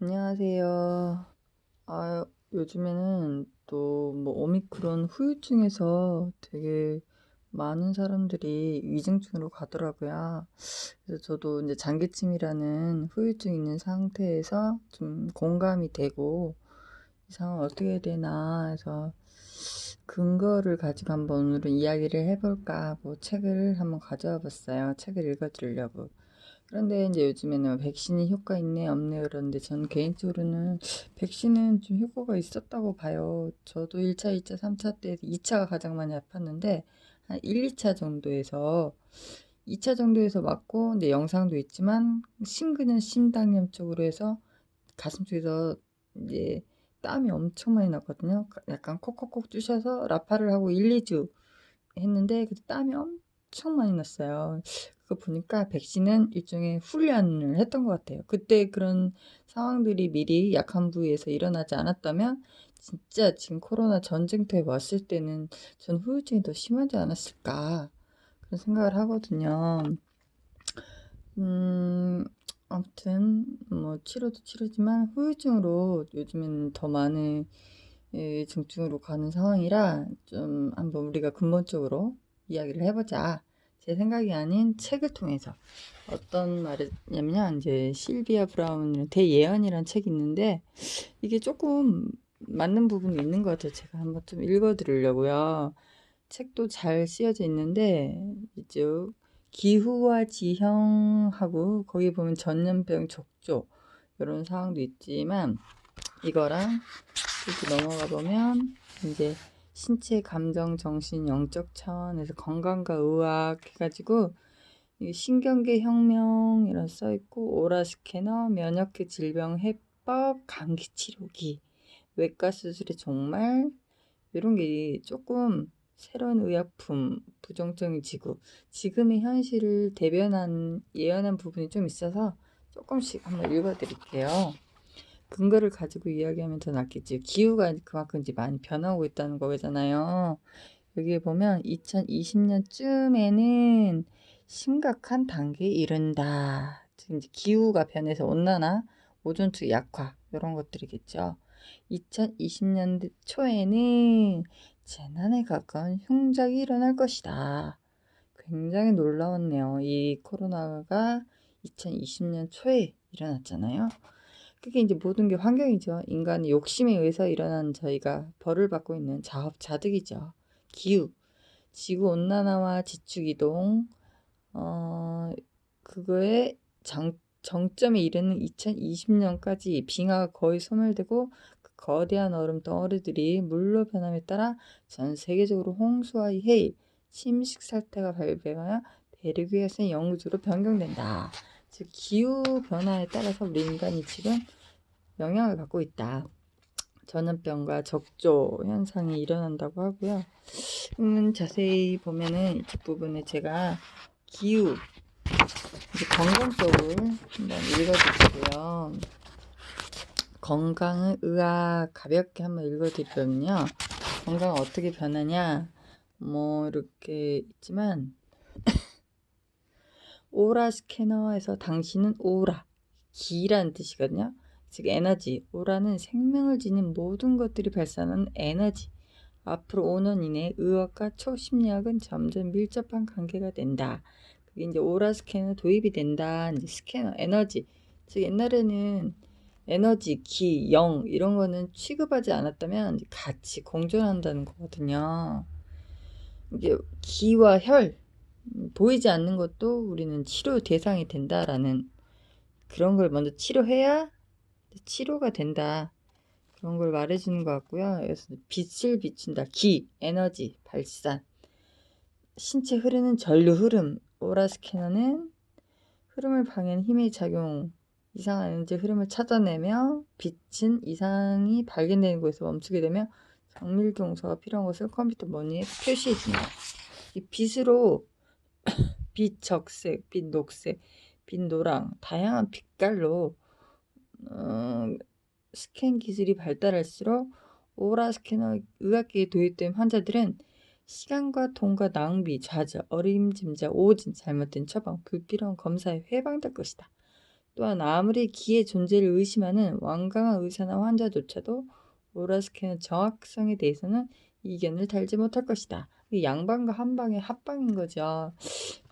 안녕하세요. 요즘에는 또 뭐 오미크론 후유증에서 되게 많은 사람들이 위중증으로 가더라고요. 그래서 저도 이제 장기침이라는 후유증 있는 상태에서 좀 공감이 되고 이 상황 어떻게 해야 되나 해서 근거를 가지고 한번 오늘은 이야기를 해볼까 하고 책을 한번 가져와 봤어요. 책을 읽어드리려고. 그런데 이제 요즘에는 백신이 효과 있네 없네 그러는데 저는 개인적으로는 백신은 좀 효과가 있었다고 봐요. 저도 1차, 2차, 3차 때 2차가 가장 많이 아팠는데 한 1, 2차 정도에서 2차 정도에서 맞고 근데 영상도 있지만 심근은 심당염 쪽으로 해서 가슴 쪽에서 이제 땀이 엄청 많이 났거든요. 약간 콕콕콕 쑤셔서 라파를 하고 1, 2주 했는데 그때 땀이 엄청 많이 났어요. 그거 보니까 백신은 일종의 훈련을 했던 것 같아요. 그때 그런 상황들이 미리 약한 부위에서 일어나지 않았다면 진짜 지금 코로나 전쟁터에 왔을 때는 전 후유증이 더 심하지 않았을까 그런 생각을 하거든요. 음, 아무튼 뭐 치료도 치료지만 후유증으로 요즘에는 더 많은 중증으로 가는 상황이라 좀 한번 우리가 근본적으로 이야기를 해보자. 제 생각이 아닌 책을 통해서 어떤 말이냐면 이제 실비아 브라운이라는 대예언이라는 책이 있는데 이게 조금 맞는 부분이 있는 것 같아요. 제가 한번 좀 읽어드리려고요. 책도 잘 쓰여져 있는데 이쪽 기후와 지형하고 거기 보면 전염병 족조 이런 상황도 있지만 이거랑 이렇게 넘어가 보면 이제 신체, 감정, 정신, 영적 차원에서 건강과 의학 해가지고 신경계 혁명 이런 써 있고 오라 스캐너, 면역계 질병 해법, 감기 치료기, 외과 수술의 종말 이런 게 조금 새로운 의약품, 부정적인 지구, 지금의 현실을 예언한 부분이 좀 있어서 조금씩 한번 읽어드릴게요. 근거를 가지고 이야기하면 더 낫겠지. 기후가 그만큼 이제 많이 변하고 있다는 거잖아요. 여기에 보면 2020년쯤에는 심각한 단계에 이른다. 즉 이제 기후가 변해서 온난화, 오존층 약화 이런 것들이겠죠. 2020년대 초에는 재난에 가까운 흉작이 일어날 것이다. 굉장히 놀라웠네요. 이 코로나가 2020년 초에 일어났잖아요. 그게 이제 모든 게 환경이죠. 인간의 욕심에 의해서 일어난 저희가 벌을 받고 있는 자업자득이죠. 기후, 지구 온난화와 지축 이동, 그거의 정점에 이르는 2020년까지 빙하가 거의 소멸되고 그 거대한 얼음 덩어리들이 물로 변함에 따라 전 세계적으로 홍수와 해일, 침식 사태가 발생하여 대륙 위에서 영구적으로 변경된다. 즉 기후 변화에 따라서 우리 인간이 지금 영향을 받고 있다. 전염병과 적조 현상이 일어난다고 하고요. 자세히 보면은 이쪽 부분에 제가 기후, 건강 쪽을 한번 읽어드릴게요. 건강은 의학 가볍게 한번 읽어드리면요. 건강은 어떻게 변하냐? 뭐 이렇게 있지만 오라 스캐너에서 당신은 오라, 기라는 뜻이거든요. 즉 에너지, 오라는 생명을 지닌 모든 것들이 발산하는 에너지. 앞으로 5년 이내에 의학과 초심리학은 점점 밀접한 관계가 된다. 그게 이제 오라 스캐너 도입이 된다. 이제 스캐너, 에너지. 즉 옛날에는 에너지, 기, 영 이런 거는 취급하지 않았다면 같이 공존한다는 거거든요. 이게 기와 혈, 보이지 않는 것도 우리는 치료 대상이 된다라는 그런 걸 먼저 치료해야 치료가 된다. 그런 걸 말해주는 것 같고요. 그래서 빛을 비춘다. 기, 에너지, 발산. 신체 흐르는 전류 흐름. 오라 스캐너는 흐름을 방해하는 힘의 작용. 이상한 에너지 흐름을 찾아내며 빛은 이상이 발견되는 곳에서 멈추게 되며 정밀 동서가 필요한 것을 컴퓨터 머니에 표시해줍니다. 이 빛으로 빛 적색, 빛 녹색, 빛 노랑, 다양한 빛깔로 스캔 기술이 발달할수록 오라 스캐너 의학계에 도입된 환자들은 시간과 돈과 낭비, 좌절, 어림짐작, 오진, 잘못된 처방, 불필요한 검사에 해방될 것이다. 또한 아무리 기의 존재를 의심하는 완강한 의사나 환자조차도 오라 스캔의 정확성에 대해서는 이견을 달지 못할 것이다. 양방과 한방의 합방인 거죠.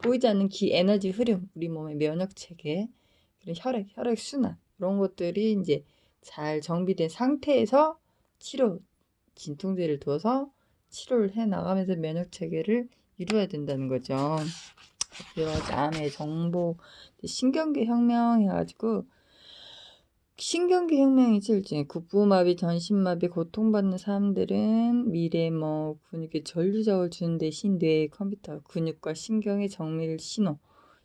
보이지 않는 기 에너지 흐름, 우리 몸의 면역 체계, 그리고 혈액 순환 이런 것들이 이제 잘 정비된 상태에서 진통제를 두어서 치료를 해 나가면서 면역 체계를 이루어야 된다는 거죠. 여러 가지 암의 정보, 신경계 혁명 해가지고 신경계 혁명이지 일종의 국부마비, 전신마비 고통받는 사람들은 미래 근육에 전류자극을 주는 대신 뇌의 컴퓨터, 근육과 신경의 정밀 신호,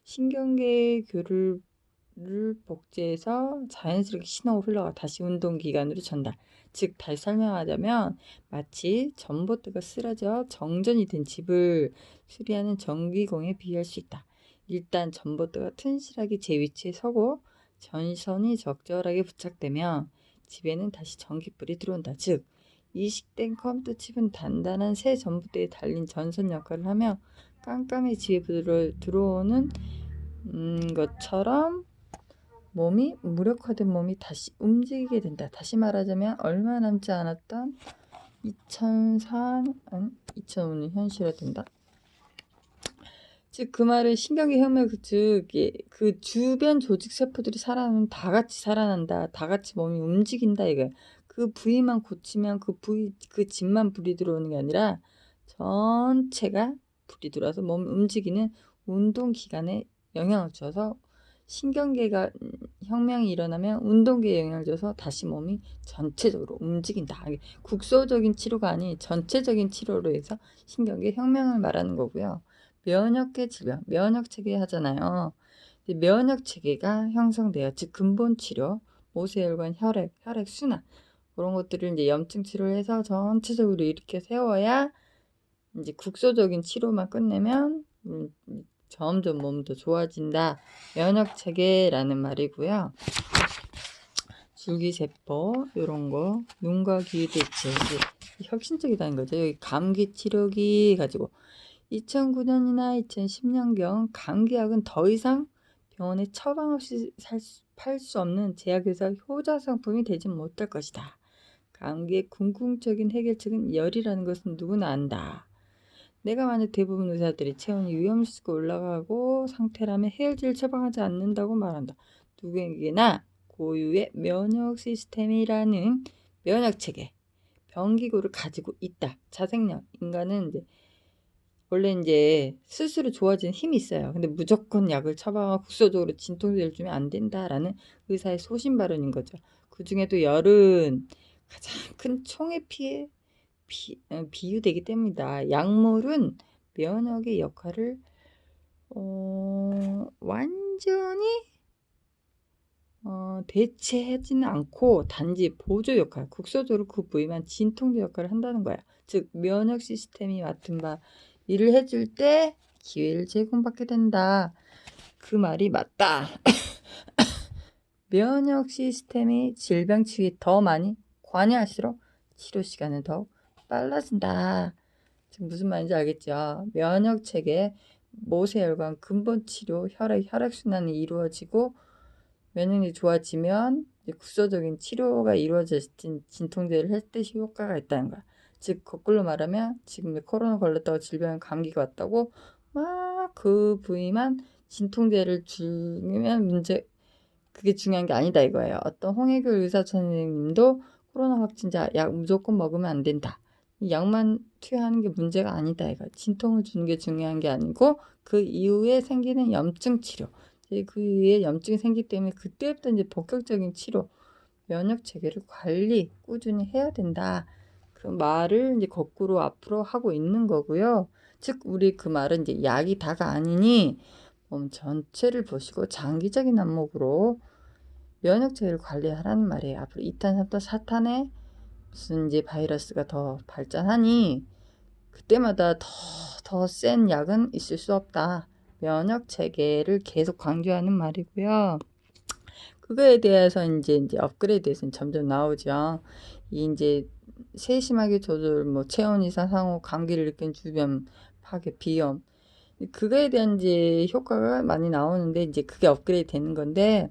신경계 교류를 복제해서 자연스럽게 신호가 흘러가 다시 운동기관으로 전달. 즉 다시 설명하자면 마치 전봇대가 쓰러져 정전이 된 집을 수리하는 전기공에 비유할 수 있다. 일단 전봇대가 튼실하게 제 위치에 서고 전선이 적절하게 부착되면 집에는 다시 전기불이 들어온다. 즉 이식된 컴퓨터 칩은 단단한 새 전봇대에 달린 전선 역할을 하며 깜깜이 집에 들어오는 것처럼 무력화된 몸이 다시 움직이게 된다. 다시 말하자면 얼마 남지 않았던 2005년 현실화된다. 즉 그 말은 신경계 혁명 그 주변 조직 세포들이 살아나면 다 같이 살아난다. 다 같이 몸이 움직인다 이거야. 그 부위만 고치면 그 집만 불이 들어오는 게 아니라 전체가 불이 들어와서 몸 움직이는 운동 기간에 영향을 줘서 신경계가 혁명이 일어나면 운동계에 영향을 줘서 다시 몸이 전체적으로 움직인다. 국소적인 치료가 아닌 전체적인 치료로 해서 신경계 혁명을 말하는 거고요. 면역계 질병, 면역체계 하잖아요. 면역체계가 형성돼요. 즉 근본치료, 모세혈관, 혈액 순환 그런 것들을 이제 염증 치료를 해서 전체적으로 이렇게 세워야 이제 국소적인 치료만 끝내면 점점 몸도 좋아진다. 면역체계라는 말이고요. 줄기세포 이런 거 눈과 귀 대체 혁신적이다는 거죠. 여기 감기 치료기 가지고 2009년이나 2010년경 감기약은 더 이상 병원에 처방 없이 팔 수 없는 제약회사 효자 상품이 되지 못할 것이다. 감기의 궁극적인 해결책은 열이라는 것은 누구나 안다. 내가 만약 대부분 의사들이 체온이 위험수가 올라가고 상태라면 해열제를 처방하지 않는다고 말한다. 누구에게나 고유의 면역 시스템이라는 면역체계, 병기구를 가지고 있다. 자생력, 인간은 원래 스스로 좋아지는 힘이 있어요. 근데 무조건 약을 처방하고 국소적으로 진통제를 주면 안 된다라는 의사의 소신 발언인 거죠. 그 중에도 열은 가장 큰 총의 피해 비유되기 때문이다. 약물은 면역의 역할을 완전히 대체하지는 않고 단지 보조 역할, 국소적으로 그 부위만 진통제 역할을 한다는 거야. 즉 면역 시스템이 맡은 바 일을 해줄 때 기회를 제공받게 된다. 그 말이 맞다. 면역 시스템이 질병 치유에 더 많이 관여할수록 치료 시간은 더욱 빨라진다. 지금 무슨 말인지 알겠죠? 면역 체계, 모세혈관 근본 치료, 혈액순환이 이루어지고 면역력이 좋아지면 국소적인 치료가 이루어진 진통제를 할 때 효과가 있다는 거야. 즉 거꾸로 말하면 지금 코로나 걸렸다고 질병 감기가 왔다고 막 그 부위만 진통제를 주면 그게 중요한 게 아니다 이거예요. 어떤 홍혜교 의사 선생님도 코로나 확진자 약 무조건 먹으면 안 된다. 약만 투여하는 게 문제가 아니다 이거. 진통을 주는 게 중요한 게 아니고 그 이후에 생기는 염증 치료. 그 이후에 염증이 생기기 때문에 그때부터 본격적인 치료, 면역 체계를 관리 꾸준히 해야 된다. 그 말을 거꾸로 앞으로 하고 있는 거고요. 즉 우리 그 말은 약이 다가 아니니 몸 전체를 보시고 장기적인 안목으로 면역 체계를 관리하라는 말이에요. 앞으로 2탄, 3탄, 4탄에 무슨 바이러스가 더 발전하니 그때마다 더 센 약은 있을 수 없다. 면역 체계를 계속 강조하는 말이고요. 그거에 대해서 이제 업그레이드에서는 점점 나오죠. 세심하게 조절, 체온 이상 상호, 감기를 일으킨 주변 파괴, 비염. 그거에 대한 효과가 많이 나오는데 그게 업그레이드 되는 건데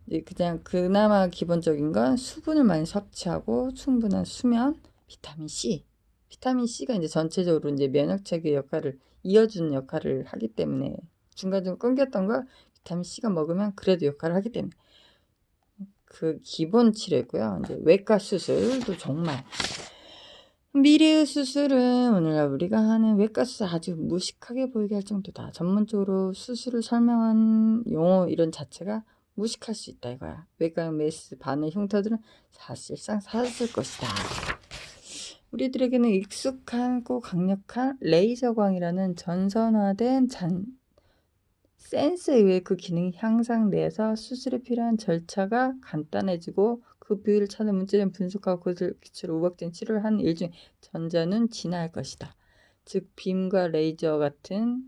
이제 그냥 그나마 기본적인 건 수분을 많이 섭취하고 충분한 수면, 비타민 C. 비타민 C가 이제 전체적으로 이제 면역 체계 역할을 이어주는 역할을 하기 때문에 중간중간 끊겼던 걸 비타민 C가 먹으면 그래도 역할을 하기 때문에 그 기본 치료고요. 이제 외과 수술도 정말 미래의 수술은 오늘날 우리가 하는 외과 수술 아주 무식하게 보이게 할 정도다. 전문적으로 수술을 설명한 용어 이런 자체가 무식할 수 있다 이거야. 외과용 메스 바늘 흉터들은 사실상 사라질 것이다. 우리들에게는 익숙하고 강력한 레이저광이라는 전선화된 센서에 의해 그 기능이 향상돼서 수술에 필요한 절차가 간단해지고 그 부위를 찾는 문제점 분석하고 그것을 기초로 우박진 치료를 하는 일 중 전자는 진화할 것이다. 즉 빔과 레이저 같은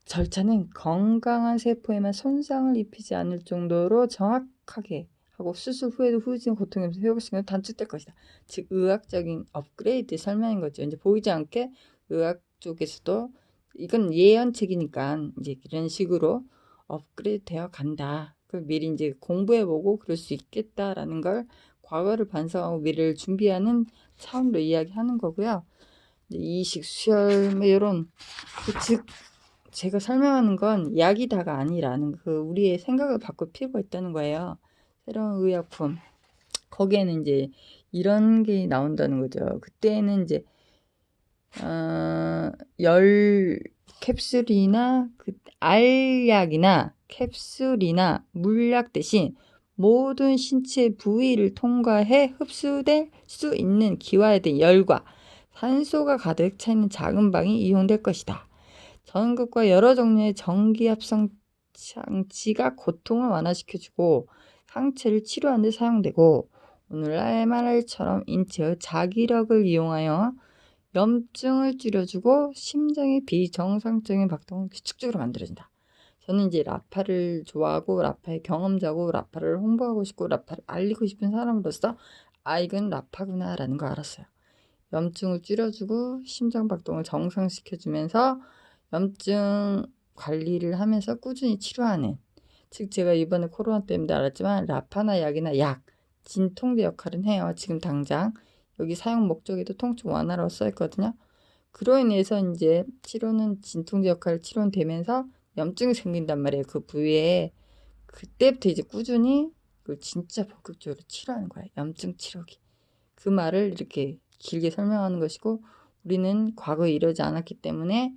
절차는 건강한 세포에만 손상을 입히지 않을 정도로 정확하게 하고 수술 후에도 후유증 고통에서 회복 시간이 단축될 것이다. 즉 의학적인 업그레이드 설명인 거죠. 이제 보이지 않게 의학 쪽에서도 이건 예언책이니까 이제 이런 식으로 업그레이드 되어 간다. 그 미리 이제 공부해보고 그럴 수 있겠다라는 걸 과거를 반성하고 미래를 준비하는 차원으로 이야기하는 거고요. 이식, 수혈, 뭐 이런 즉 제가 설명하는 건 약이 다가 아니라는 그 우리의 생각을 바꿀 필요가 있다는 거예요. 새로운 의약품 거기에는 이제 이런 게 나온다는 거죠. 그때는 이제 열 캡슐이나 알약이나 캡슐이나 물약 대신 모든 신체 부위를 통과해 흡수될 수 있는 기화에 열과 산소가 가득 차 있는 작은 방이 이용될 것이다. 전극과 여러 종류의 전기 합성 장치가 고통을 완화시켜주고 상체를 치료하는 데 사용되고 오늘날 MRI처럼 인체의 자기력을 이용하여 염증을 줄여주고 심장의 비정상적인 박동을 규칙적으로 만들어준다. 저는 이제 라파를 좋아하고 라파의 경험자고 라파를 홍보하고 싶고 라파를 알리고 싶은 사람으로서 이건 라파구나 라는 걸 알았어요. 염증을 줄여주고 심장 박동을 정상시켜주면서 염증 관리를 하면서 꾸준히 치료하는 즉 제가 이번에 코로나 때문에 알았지만 라파나 약이나 약 진통제 역할은 해요. 지금 당장 여기 사용 목적에도 통증 완화로 써있거든요. 그로 인해서 이제 치료는 진통제 역할을 치료는 되면서 염증이 생긴단 말이에요. 그 부위에 그때부터 이제 꾸준히 그걸 진짜 본격적으로 치료하는 거예요. 염증 치료기. 그 말을 이렇게 길게 설명하는 것이고 우리는 과거에 이러지 않았기 때문에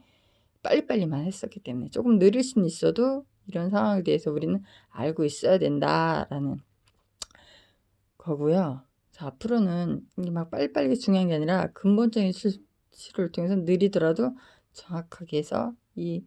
빨리빨리만 했었기 때문에 조금 느릴 수는 있어도 이런 상황에 대해서 우리는 알고 있어야 된다라는 거고요. 자, 앞으로는 이게 막 빨리빨리 중요한 게 아니라 근본적인 치료를 통해서 느리더라도 정확하게 해서 이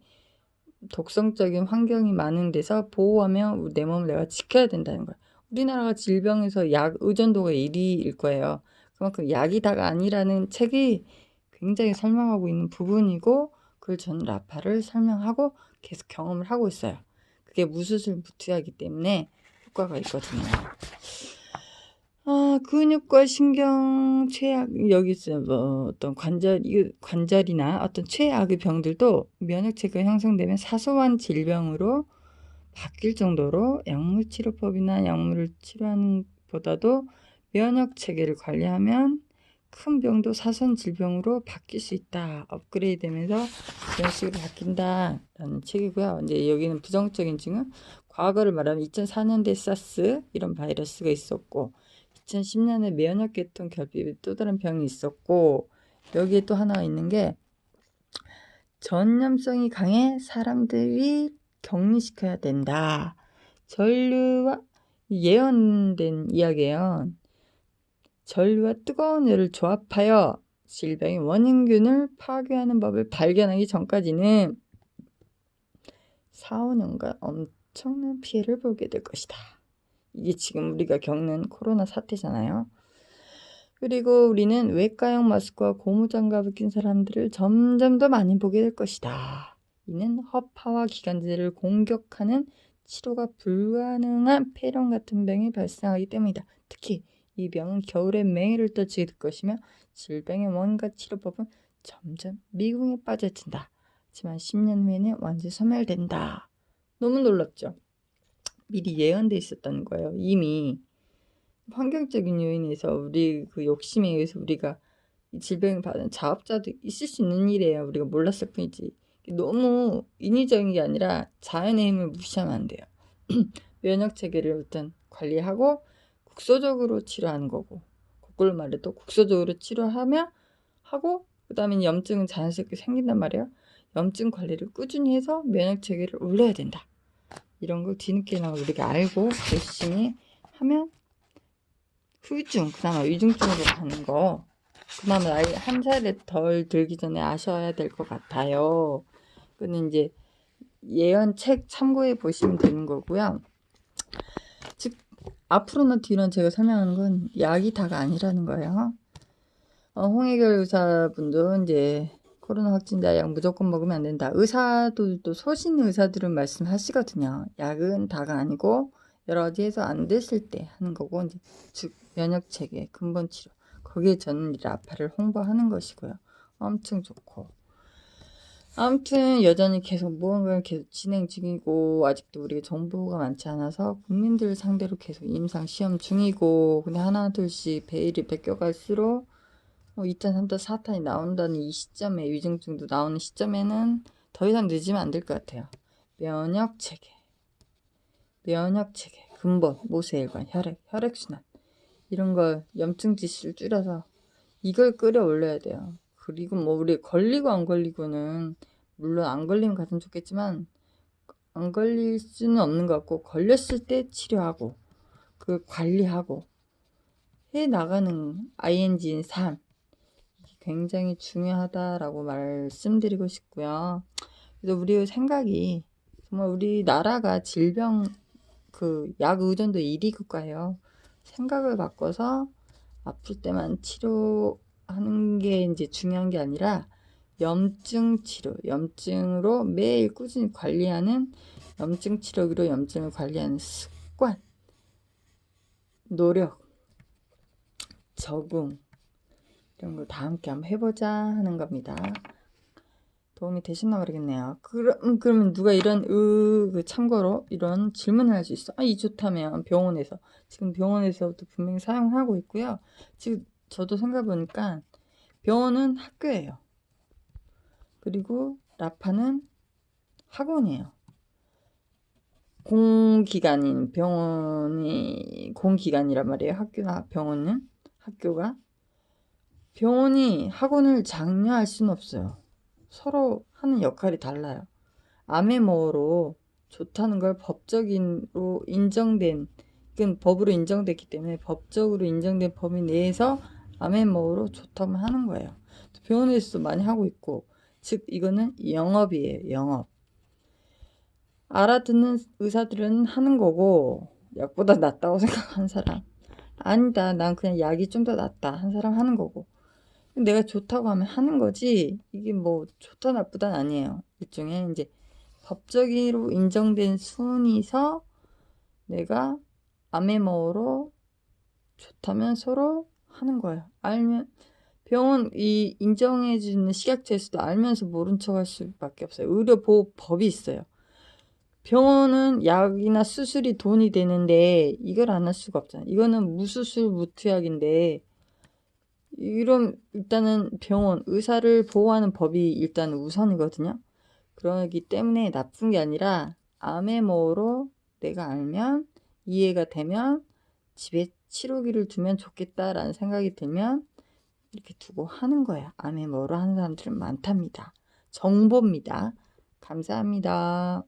독성적인 환경이 많은 데서 보호하며 내 몸을 내가 지켜야 된다는 거예요. 우리나라가 질병에서 약 의존도가 1위일 거예요. 그만큼 약이 다가 아니라는 책이 굉장히 설명하고 있는 부분이고 그걸 저는 라파를 설명하고 계속 경험을 하고 있어요. 그게 무수술 무투약이기 때문에 효과가 있거든요. 근육과 신경 최악 여기 있어요. 뭐 어떤 관절이나 어떤 최악의 병들도 면역 체계가 형성되면 사소한 질병으로 바뀔 정도로 약물 치료법이나 약물을 치료하는 보다도 면역 체계를 관리하면 큰 병도 사소한 질병으로 바뀔 수 있다. 업그레이드 되면서 이런 식으로 바뀐다라는 책이고요. 이제 여기는 부정적인 증은 과거를 말하면 2004년대 사스 이런 바이러스가 있었고 2010년에 면역계통 결핍의 또 다른 병이 있었고 여기에 또 하나 있는 게 전염성이 강해 사람들이 격리시켜야 된다. 전류와 예언된 이야기예요. 전류와 뜨거운 열을 조합하여 질병의 원인균을 파괴하는 법을 발견하기 전까지는 4, 5년간 엄청난 피해를 보게 될 것이다. 이게 지금 우리가 겪는 코로나 사태잖아요. 그리고 우리는 외과용 마스크와 고무장갑을 낀 사람들을 점점 더 많이 보게 될 것이다. 이는 허파와 기관지를 공격하는 치료가 불가능한 폐렴 같은 병이 발생하기 때문이다. 특히 이 병은 겨울에 맹위를 떨치게 될 것이며 질병의 원가 치료법은 점점 미궁에 빠져든다. 하지만 10년 후에는 완전히 소멸된다. 너무 놀랍죠? 미리 예언돼 있었다는 거예요. 이미 환경적인 요인에서 우리 그 욕심에 의해서 우리가 이 질병을 받은 자업자도 있을 수 있는 일이에요. 우리가 몰랐을 뿐이지. 너무 인위적인 게 아니라 자연의 힘을 무시하면 안 돼요. 면역 체계를 일단 관리하고 국소적으로 치료하는 거고, 거꾸로 말해도 국소적으로 치료하며 하고, 그 다음에 염증은 자연스럽게 생긴단 말이에요. 염증 관리를 꾸준히 해서 면역 체계를 올려야 된다. 이런 걸 뒤늦게나마 우리가 알고 열심히 하면 후유증, 그나마 위중증으로 가는 거, 그나마 나이 한 살에 덜 들기 전에 아셔야 될 것 같아요. 그는 이제 예언책 참고해 보시면 되는 거고요. 즉 앞으로나 뒤로는 제가 설명하는 건 약이 다가 아니라는 거예요. 홍혜결 의사분도 이제 코로나 확진자 약 무조건 먹으면 안 된다. 의사들도 소신 의사들은 말씀하시거든요. 약은 다가 아니고 여러 가지 해서 안 됐을 때 하는 거고, 이제 즉 면역 체계 근본 치료, 거기에 저는 라파를 홍보하는 것이고요. 엄청 좋고, 아무튼 여전히 계속 무언가를 계속 진행 중이고, 아직도 우리가 정보가 많지 않아서 국민들 상대로 계속 임상 시험 중이고, 근데 하나 둘씩 베일이 벗겨갈수록 2탄, 3탄, 4탄이 나온다는 이 시점에, 위중증도 나오는 시점에는 더 이상 늦으면 안 될 것 같아요. 면역 체계, 근본, 모세혈관, 혈액순환, 이런 걸 염증 지수를 줄여서 이걸 끌어올려야 돼요. 그리고 뭐 우리 걸리고 안 걸리고는, 물론 안 걸리면 가장 좋겠지만 안 걸릴 수는 없는 것 같고, 걸렸을 때 치료하고 그 관리하고 해 나가는 ING인 삶, 굉장히 중요하다라고 말씀드리고 싶고요. 그래서 우리의 생각이, 정말 우리나라가 질병 그 약 의존도 1위 국가예요. 생각을 바꿔서 아플 때만 치료하는 게 이제 중요한 게 아니라 염증 치료, 염증으로 매일 꾸준히 관리하는, 염증 치료기로 염증을 관리하는 습관, 노력, 적응, 이런 걸 다 함께 한번 해보자 하는 겁니다. 도움이 되셨나 모르겠네요. 그러면 누가 이런 참고로 이런 질문을 할 수 있어. 이 좋다면 병원에서, 지금 병원에서도 분명히 사용하고 있고요. 지금 저도 생각해보니까 병원은 학교예요. 그리고 라파는 학원이에요. 공기관인 병원이 공기관이란 말이에요. 학교나 병원은, 학교가. 병원이 학원을 장려할 수는 없어요. 서로 하는 역할이 달라요. 아메모어로 좋다는 걸 법적으로 인정된, 그건 법으로 인정됐기 때문에 법적으로 인정된 범위 내에서 아메모어로 좋다고 하는 거예요. 병원에서도 많이 하고 있고, 즉 이거는 영업이에요. 영업. 알아듣는 의사들은 하는 거고, 약보다 낫다고 생각하는 사람, 아니다, 난 그냥 약이 좀 더 낫다 한 사람 하는 거고, 내가 좋다고 하면 하는 거지, 이게 뭐 좋다 나쁘다는 아니에요. 일종의 이제 법적으로 인정된 순위서 내가 아메모어로 좋다면 서로 하는 거예요. 알면, 병원 이 인정해주는 식약처에서도 알면서 모른 척 할 수밖에 없어요. 의료보호법이 있어요. 병원은 약이나 수술이 돈이 되는데 이걸 안 할 수가 없잖아요. 이거는 무수술 무투약인데, 이런, 일단은 병원, 의사를 보호하는 법이 일단 우선이거든요. 그러기 때문에 나쁜 게 아니라 아메모어로 내가 알면, 이해가 되면, 집에 치료기를 두면 좋겠다라는 생각이 들면 이렇게 두고 하는 거야. 아메모어로 하는 사람들은 많답니다. 정보입니다. 감사합니다.